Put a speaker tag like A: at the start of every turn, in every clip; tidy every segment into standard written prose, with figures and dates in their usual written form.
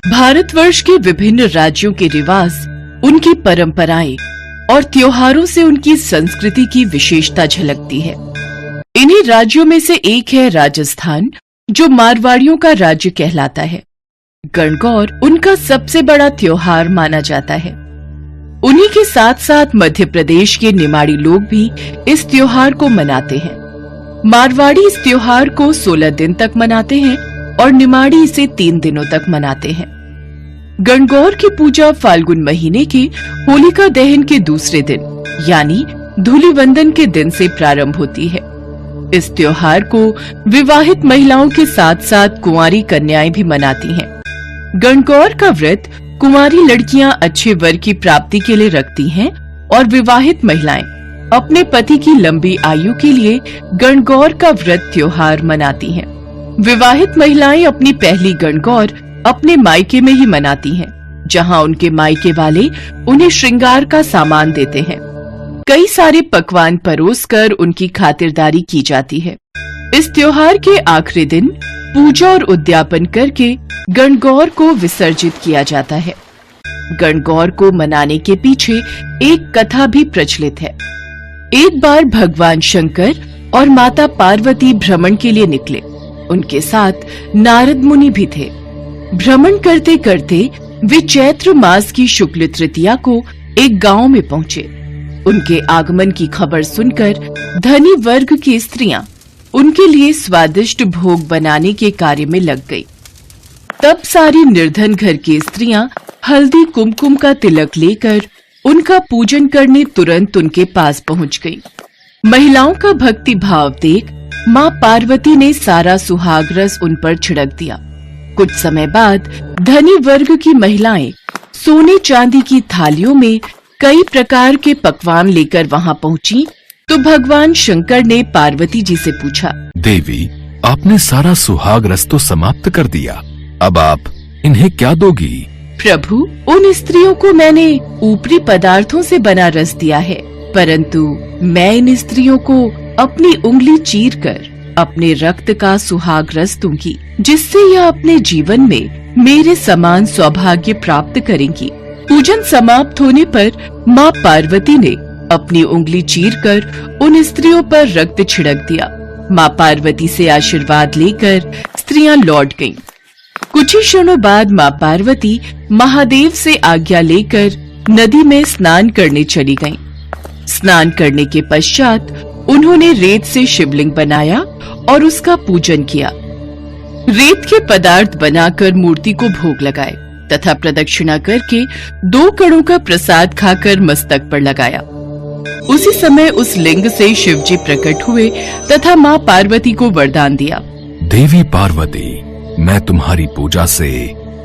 A: भारतवर्ष के विभिन्न राज्यों के रिवाज, उनकी परंपराएं और त्योहारों से उनकी संस्कृति की विशेषता झलकती है। इन्हीं राज्यों में से एक है राजस्थान, जो मारवाड़ियों का राज्य कहलाता है। गणगौर उनका सबसे बड़ा त्योहार माना जाता है। उन्हीं के साथ साथ मध्य प्रदेश के निमाड़ी लोग भी इस त्योहार को मनाते हैं। मारवाड़ी इस त्योहार को 16 दिन तक मनाते हैं और निमाड़ी इसे 3 दिनों तक मनाते हैं। गणगौर की पूजा फाल्गुन महीने के होलिका दहन के दूसरे दिन यानी धूलिवंदन के दिन से प्रारंभ होती है। इस त्योहार को विवाहित महिलाओं के साथ साथ कुंवारी कन्याएं भी मनाती हैं। गणगौर का व्रत कुंवारी लड़कियां अच्छे वर की प्राप्ति के लिए रखती हैं और विवाहित महिलाएं अपने पति की लंबी आयु के लिए गणगौर का व्रत त्योहार मनाती हैं। विवाहित महिलाएं अपनी पहली गणगौर अपने मायके में ही मनाती हैं, जहां उनके मायके वाले उन्हें श्रृंगार का सामान देते हैं। कई सारे पकवान परोसकर उनकी खातिरदारी की जाती है। इस त्योहार के आखिरी दिन पूजा और उद्यापन करके गणगौर को विसर्जित किया जाता है। गणगौर को मनाने के पीछे एक कथा भी प्रचलित है। एक बार भगवान शंकर और माता पार्वती भ्रमण के लिए निकले। उनके साथ नारद मुनि भी थे। भ्रमण करते करते वे चैत्र मास की शुक्ल तृतीया को एक गांव में पहुंचे। उनके आगमन की खबर सुनकर धनी वर्ग की स्त्रियां उनके लिए स्वादिष्ट भोग बनाने के कार्य में लग गई। तब सारी निर्धन घर की स्त्रियां हल्दी कुमकुम का तिलक लेकर उनका पूजन करने तुरंत उनके पास पहुंच गई। महिलाओं का भक्ति भाव देख माँ पार्वती ने सारा सुहाग रस उन पर छिड़क दिया। कुछ समय बाद धनी वर्ग की महिलाएं सोने चांदी की थालियों में कई प्रकार के पकवान लेकर वहां पहुंची तो भगवान शंकर ने पार्वती जी से पूछा,
B: देवी, आपने सारा सुहाग रस तो समाप्त कर दिया, अब आप इन्हें क्या दोगी?
A: प्रभु, उन स्त्रियों को मैंने ऊपरी पदार्थों से बना रस दिया है, परंतु मैं इन स्त्रियों को अपनी उंगली चीर कर अपने रक्त का सुहाग रस दूंगी, जिससे यह अपने जीवन में मेरे समान सौभाग्य प्राप्त करेंगी। पूजन समाप्त होने पर माँ पार्वती ने अपनी उंगली चीरकर उन स्त्रियों पर रक्त छिड़क दिया। माँ पार्वती से आशीर्वाद लेकर स्त्रियां लौट गईं। कुछ ही क्षणों बाद माँ पार्वती महादेव से आज्ञा लेकर नदी में स्नान करने चली गईं। स्नान करने के पश्चात उन्होंने रेत से शिवलिंग बनाया और उसका पूजन किया। रेत के पदार्थ बनाकर मूर्ति को भोग लगाए तथा प्रदक्षिणा करके 2 कणों का प्रसाद खाकर मस्तक पर लगाया। उसी समय उस लिंग से शिवजी प्रकट हुए तथा माँ पार्वती को वरदान दिया,
B: देवी पार्वती, मैं तुम्हारी पूजा से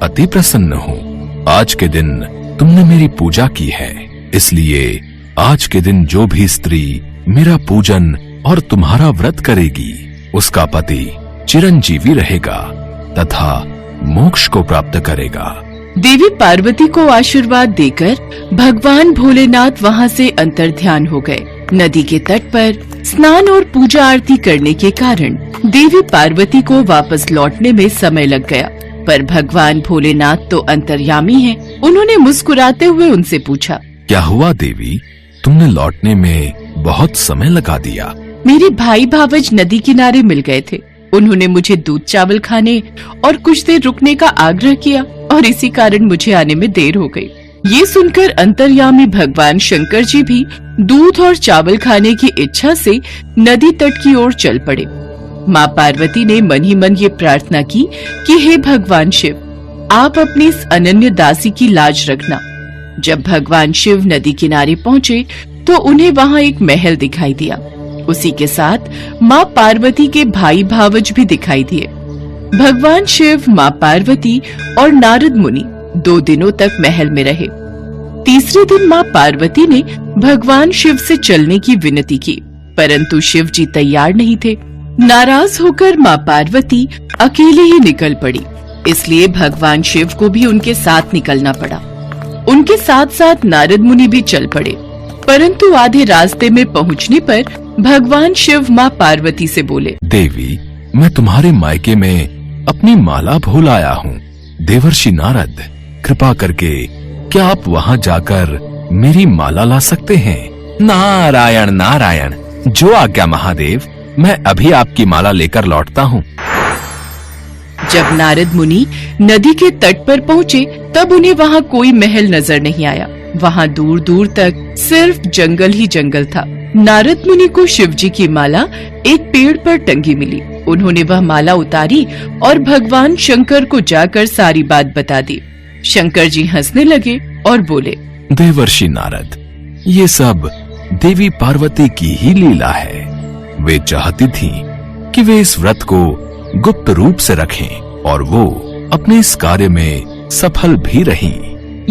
B: अति प्रसन्न हूँ। आज के दिन तुमने मेरी पूजा की है, इसलिए आज के दिन जो भी स्त्री मेरा पूजन और तुम्हारा व्रत करेगी, उसका पति चिरंजीवी रहेगा तथा मोक्ष को प्राप्त करेगा।
A: देवी पार्वती को आशीर्वाद देकर भगवान भोलेनाथ वहां से अंतर्ध्यान हो गए। नदी के तट पर स्नान और पूजा आरती करने के कारण देवी पार्वती को वापस लौटने में समय लग गया, पर भगवान भोलेनाथ तो अंतर्यामी हैं। उन्होंने मुस्कुराते हुए उनसे पूछा,
B: क्या हुआ देवी, तुमने लौटने में बहुत समय लगा दिया?
A: मेरे भाई भावज नदी किनारे मिल गए थे। उन्होंने मुझे दूध चावल खाने और कुछ देर रुकने का आग्रह किया और इसी कारण मुझे आने में देर हो गई। ये सुनकर अंतर्यामी भगवान शंकर जी भी दूध और चावल खाने की इच्छा से नदी तट की ओर चल पड़े। माँ पार्वती ने मन ही मन ये प्रार्थना की कि हे भगवान शिव, आप अपनी इस अनन्य दासी की लाज रखना। जब भगवान शिव नदी किनारे पहुँचे तो उन्हें वहाँ एक महल दिखाई दिया। उसी के साथ माँ पार्वती के भाई भावज भी दिखाई दिए। भगवान शिव, माँ पार्वती और नारद मुनि 2 दिनों तक महल में रहे। तीसरे दिन माँ पार्वती ने भगवान शिव से चलने की विनती की, परंतु शिव जी तैयार नहीं थे। नाराज होकर माँ पार्वती अकेले ही निकल पड़ी, इसलिए भगवान शिव को भी उनके साथ निकलना पड़ा। उनके साथ साथ नारद मुनि भी चल पड़े, परंतु आधे रास्ते में पहुंचने पर भगवान शिव माँ पार्वती से बोले,
B: देवी, मैं तुम्हारे मायके में अपनी माला भूल आया हूँ। देवर्षि नारद, कृपा करके क्या आप वहां जाकर मेरी माला ला सकते हैं? नारायण नारायण, जो आज्ञा महादेव, मैं अभी आपकी माला लेकर लौटता हूँ।
A: जब नारद मुनि नदी के तट पर पहुँचे तब उन्हें वहाँ कोई महल नजर नहीं आया। वहाँ दूर दूर तक सिर्फ जंगल ही जंगल था। नारद मुनि को शिवजी की माला एक पेड़ पर टंगी मिली। उन्होंने वह माला उतारी और भगवान शंकर को जाकर सारी बात बता दी। शंकर जी हंसने लगे और बोले,
B: देवर्षि नारद, ये सब देवी पार्वती की ही लीला है। वे चाहती थी कि वे इस व्रत को गुप्त रूप से रखें और वो अपने इस कार्य में सफल भी रहीं।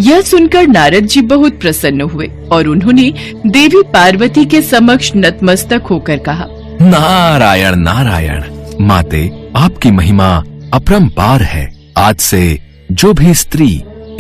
A: यह सुनकर नारद जी बहुत प्रसन्न हुए और उन्होंने देवी पार्वती के समक्ष नतमस्तक होकर कहा,
B: नारायण नारायण, माते, आपकी महिमा अपरंपार है। आज से जो भी स्त्री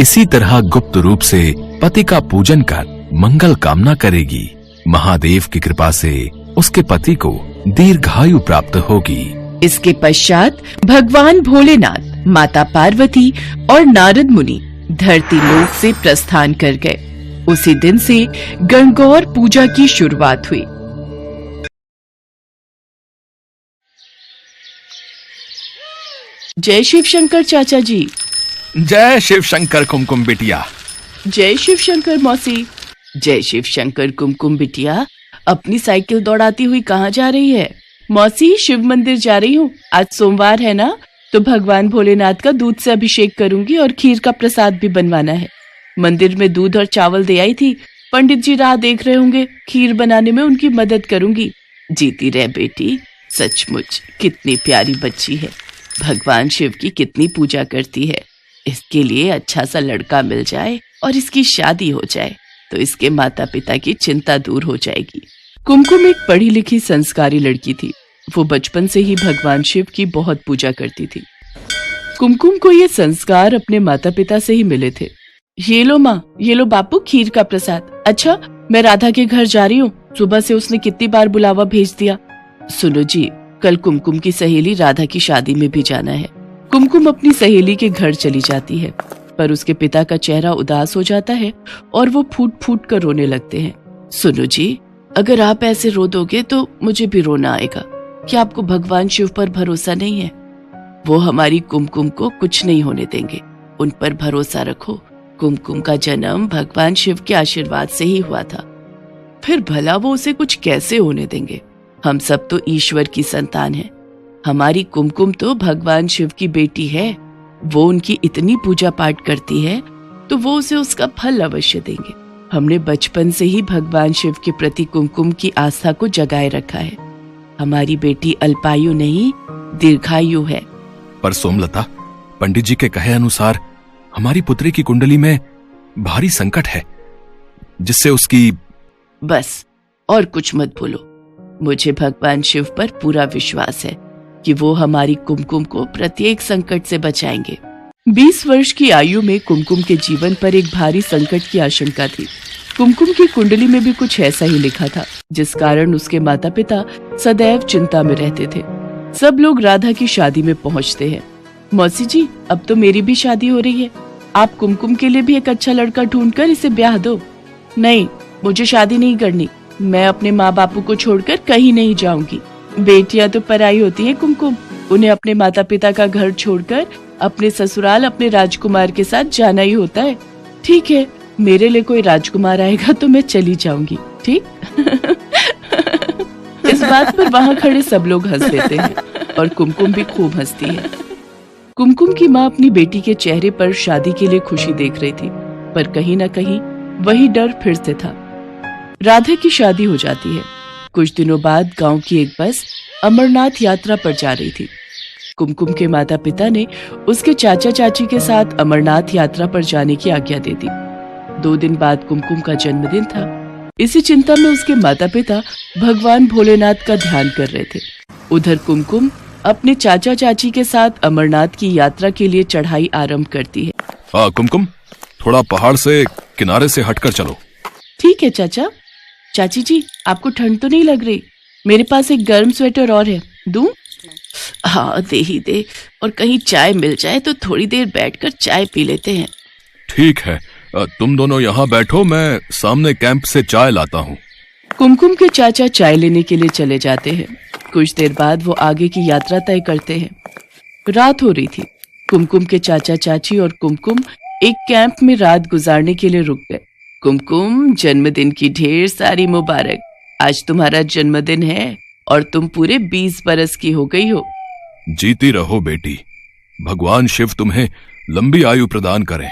B: इसी तरह गुप्त रूप से पति का पूजन कर मंगल कामना करेगी, महादेव की कृपा से उसके पति को दीर्घायु प्राप्त होगी।
A: इसके पश्चात भगवान भोलेनाथ, माता पार्वती और नारद मुनि धरती लोक से प्रस्थान कर गए। उसी दिन से गणगौर पूजा की शुरुआत हुई। जय शिव शंकर चाचा जी।
B: जय शिव शंकर कुमकुम बिटिया।
A: जय शिव शंकर मौसी। जय शिव शंकर कुमकुम बिटिया, अपनी साइकिल दौड़ाती हुई कहाँ जा रही है? मौसी, शिव मंदिर जा रही हूँ। आज सोमवार है ना, तो भगवान भोलेनाथ का दूध से अभिषेक करूंगी और खीर का प्रसाद भी बनवाना है। मंदिर में दूध और चावल दे आई थी। पंडित जी राह देख रहे होंगे, खीर बनाने में उनकी मदद करूंगी। जीती रहे बेटी, सचमुच कितनी प्यारी बच्ची है। भगवान शिव की कितनी पूजा करती है। इसके लिए अच्छा सा लड़का मिल जाए और इसकी शादी हो जाए तो इसके माता पिता की चिंता दूर हो जाएगी। कुमकुम एक पढ़ी लिखी संस्कारी लड़की थी। वो बचपन से ही भगवान शिव की बहुत पूजा करती थी। कुमकुम को ये संस्कार अपने माता पिता से ही मिले थे। ये लो माँ, ये लो बापू, खीर का प्रसाद। अच्छा, मैं राधा के घर जा रही हूँ। सुबह से उसने कितनी बार बुलावा भेज दिया। सुनो जी, कल कुमकुम की सहेली राधा की शादी में भी जाना है। कुमकुम अपनी सहेली के घर चली जाती है, पर उसके पिता का चेहरा उदास हो जाता है और वो फूट फूट कर रोने लगते हैं। सुनो जी, अगर आप ऐसे रो दोगे तो मुझे भी रोना आएगा। क्या आपको भगवान शिव पर भरोसा नहीं है? वो हमारी कुमकुम को कुछ नहीं होने देंगे। उन पर भरोसा रखो। कुमकुम का जन्म भगवान शिव के आशीर्वाद से ही हुआ था। फिर भला वो उसे कुछ कैसे होने देंगे? हम सब तो ईश्वर की संतान हैं। हमारी कुमकुम तो भगवान शिव की बेटी है। वो उनकी इतनी पूजा पाठ करती है तो वो उसे उसका फल अवश्य देंगे। हमने बचपन से ही भगवान शिव के प्रति कुमकुम की आस्था को जगाए रखा है। हमारी बेटी अल्पायु नहीं, दीर्घायु है।
B: पर सोमलता, पंडित जी के कहे अनुसार हमारी पुत्री की कुंडली में भारी संकट है, जिससे उसकी...
A: बस और कुछ मत बोलो। मुझे भगवान शिव पर पूरा विश्वास है कि वो हमारी कुमकुम को प्रत्येक संकट से बचाएंगे। 20 वर्ष की आयु में कुमकुम के जीवन पर एक भारी संकट की आशंका थी। कुमकुम की कुंडली में भी कुछ ऐसा ही लिखा था, जिस कारण उसके माता पिता सदैव चिंता में रहते थे। सब लोग राधा की शादी में पहुंचते हैं। मौसी जी, अब तो मेरी भी शादी हो रही है। आप कुमकुम के लिए भी एक अच्छा लड़का ढूंढकर इसे ब्याह दो। नहीं, मुझे शादी नहीं करनी। मैं अपने माँ बापू को छोड़कर कहीं नहीं जाऊंगी। बेटियां तो पराई होती हैं कुमकुम। उन्हें अपने माता पिता का घर छोड़कर अपने ससुराल, अपने राजकुमार के साथ जाना ही होता है। ठीक है, मेरे लिए कोई राजकुमार आएगा तो मैं चली जाऊंगी, ठीक? इस बात पर वहाँ खड़े सब लोग हंस लेते हैं और कुमकुम भी खूब हंसती है। कुमकुम की माँ अपनी बेटी के चेहरे पर शादी के लिए खुशी देख रही थी, पर कहीं न कहीं वही डर फिर से था। राधा की शादी हो जाती है। कुछ दिनों बाद गांव की एक बस अमरनाथ यात्रा पर जा रही थी। कुमकुम के माता पिता ने उसके चाचा चाची के साथ अमरनाथ यात्रा पर जाने की आज्ञा दे दी। 2 दिन बाद कुमकुम का जन्मदिन था। इसी चिंता में उसके माता पिता भगवान भोलेनाथ का ध्यान कर रहे थे। उधर कुमकुम अपने चाचा चाची के साथ अमरनाथ की यात्रा के लिए चढ़ाई आरंभ करती है।
B: कुमकुम, थोड़ा पहाड़ से किनारे से हटकर चलो।
A: ठीक है चाचा। चाची जी, आपको ठंड तो नहीं लग रही? मेरे पास एक गर्म स्वेटर और है, दूं? हाँ दे ही दे, और कहीं चाय मिल जाए तो थोड़ी देर बैठकर चाय पी लेते हैं।
B: ठीक है, तुम दोनों यहाँ बैठो, मैं सामने कैंप से चाय लाता हूँ।
A: कुमकुम के चाचा चाय लेने के लिए चले जाते हैं। कुछ देर बाद वो आगे की यात्रा तय करते हैं। रात हो रही थी। कुमकुम के चाचा चाची और कुमकुम एक कैंप में रात गुजारने के लिए रुक गए। कुमकुम, जन्मदिन की ढेर सारी मुबारक। आज तुम्हारा जन्मदिन है और तुम पूरे 20 बरस की हो गई हो।
B: जीती रहो बेटी, भगवान शिव तुम्हें लंबी आयु प्रदान करें।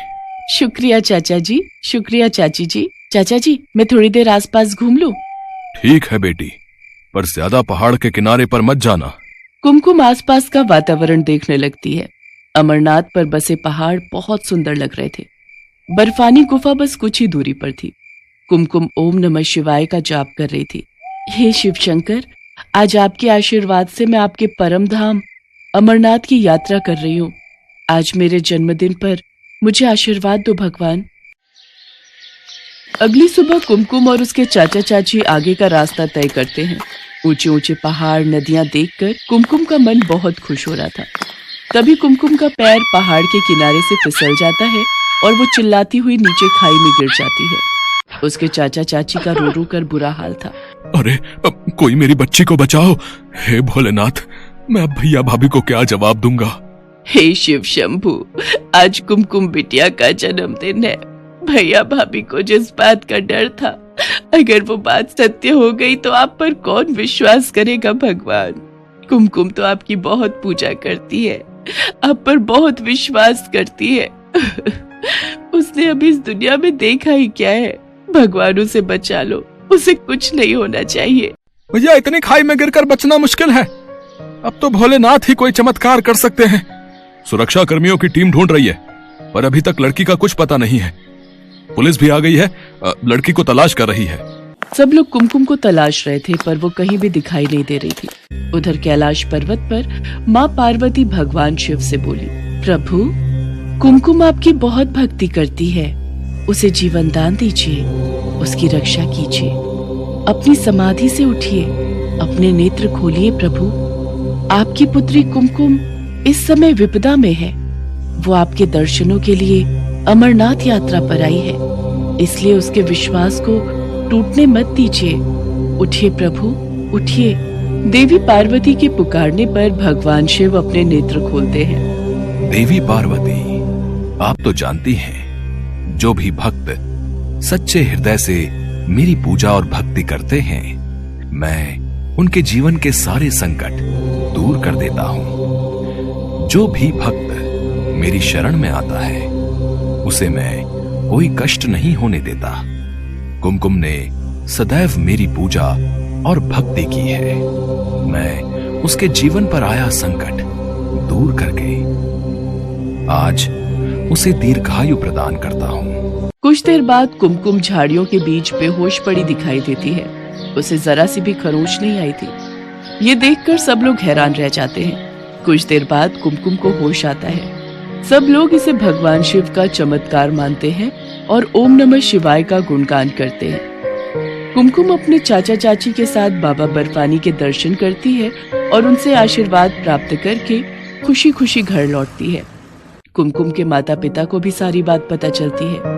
A: शुक्रिया चाचा जी, शुक्रिया चाची जी। चाचा जी, मैं थोड़ी देर आसपास घूम लूं?
B: ठीक है बेटी, पर ज्यादा पहाड़ के किनारे पर मत जाना।
A: कुमकुम आसपास का वातावरण देखने लगती है। अमरनाथ पर बसे पहाड़ बहुत सुंदर लग रहे थे। बर्फानी गुफा बस कुछ ही दूरी पर थी। कुमकुम ओम नमः शिवाय का जाप कर रही थी। हे शिव शंकर, आज आपके आशीर्वाद से मैं आपके परम धाम अमरनाथ की यात्रा कर रही हूँ। आज मेरे जन्मदिन पर मुझे आशीर्वाद दो भगवान। अगली सुबह कुमकुम और उसके चाचा चाची आगे का रास्ता तय करते हैं। ऊंचे ऊंचे पहाड़, नदियां देखकर कुमकुम का मन बहुत खुश हो रहा था। तभी कुमकुम का पैर पहाड़ के किनारे से फिसल जाता है और वो चिल्लाती हुई नीचे खाई में गिर जाती है। उसके चाचा चाची का रो रो कर बुरा हाल था।
B: अरे, कोई मेरी बच्ची को बचाओ। हे भोलेनाथ, मैं अब भैया भाभी को क्या जवाब दूंगा।
A: हे शिव शंभू, आज कुमकुम बिटिया का जन्मदिन है। भैया भाभी को जिस बात का डर था, अगर वो बात सत्य हो गई तो आप पर कौन विश्वास करेगा भगवान। कुमकुम तो आपकी बहुत पूजा करती है, आप पर बहुत विश्वास करती है। उसने अभी इस दुनिया में देखा ही क्या है। भगवान उसे बचा लो, उसे कुछ नहीं होना चाहिए।
B: भैया, इतनी खाई में गिरकर बचना मुश्किल है। अब तो भोलेनाथ ही कोई चमत्कार कर सकते हैं। सुरक्षा कर्मियों की टीम ढूंढ रही है, पर अभी तक लड़की का कुछ पता नहीं है। पुलिस भी आ गई है, लड़की को तलाश कर रही है।
A: सब लोग कुमकुम को तलाश रहे थे, पर वो कहीं भी दिखाई नहीं दे रही थी। उधर कैलाश पर्वत पर माँ पार्वती भगवान शिव से बोली, प्रभु, कुमकुम आपकी बहुत भक्ति करती है, उसे जीवन दान दीजिए, उसकी रक्षा कीजिए। अपनी समाधि से उठिए, अपने नेत्र खोलिए प्रभु। आपकी पुत्री कुमकुम इस समय विपदा में है। वो आपके दर्शनों के लिए अमरनाथ यात्रा पर आई है, इसलिए उसके विश्वास को टूटने मत दीजिए। उठिए प्रभु, उठिए। देवी पार्वती के पुकारने पर भगवान शिव अपने नेत्र खोलते हैं।
B: देवी पार्वती, आप तो जानती हैं, जो भी भक्त सच्चे हृदय से मेरी पूजा और भक्ति करते हैं, मैं उनके जीवन के सारे संकट दूर कर देता हूँ। जो भी भक्त मेरी शरण में आता है, उसे मैं कोई कष्ट नहीं होने देता। कुमकुम ने सदैव मेरी पूजा और भक्ति की है। मैं उसके जीवन पर आया संकट दूर करके आज उसे दीर्घायु प्रदान करता हूँ।
A: कुछ देर बाद कुमकुम झाड़ियों के बीच बेहोश पड़ी दिखाई देती है। उसे जरा सी भी खरोंच नहीं आई थी। ये देखकर सब लोग हैरान रह जाते हैं। कुछ देर बाद कुमकुम को होश आता है। सब लोग इसे भगवान शिव का चमत्कार मानते हैं और ओम नमः शिवाय का गुणगान करते हैं। कुमकुम अपने चाचा चाची के साथ बाबा बर्फानी के दर्शन करती है और उनसे आशीर्वाद प्राप्त करके खुशी खुशी घर लौटती है। कुमकुम के माता पिता को भी सारी बात पता चलती है।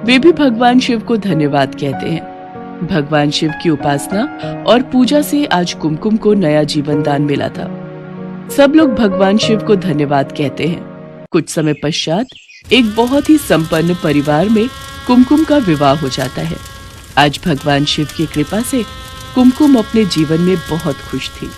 A: वे भी भगवान शिव को धन्यवाद कहते हैं। भगवान शिव की उपासना और पूजा से आज कुमकुम को नया जीवन दान मिला था। सब लोग भगवान शिव को धन्यवाद कहते हैं। कुछ समय पश्चात एक बहुत ही संपन्न परिवार में कुमकुम का विवाह हो जाता है। आज भगवान शिव की कृपा से कुमकुम अपने जीवन में बहुत खुश थी।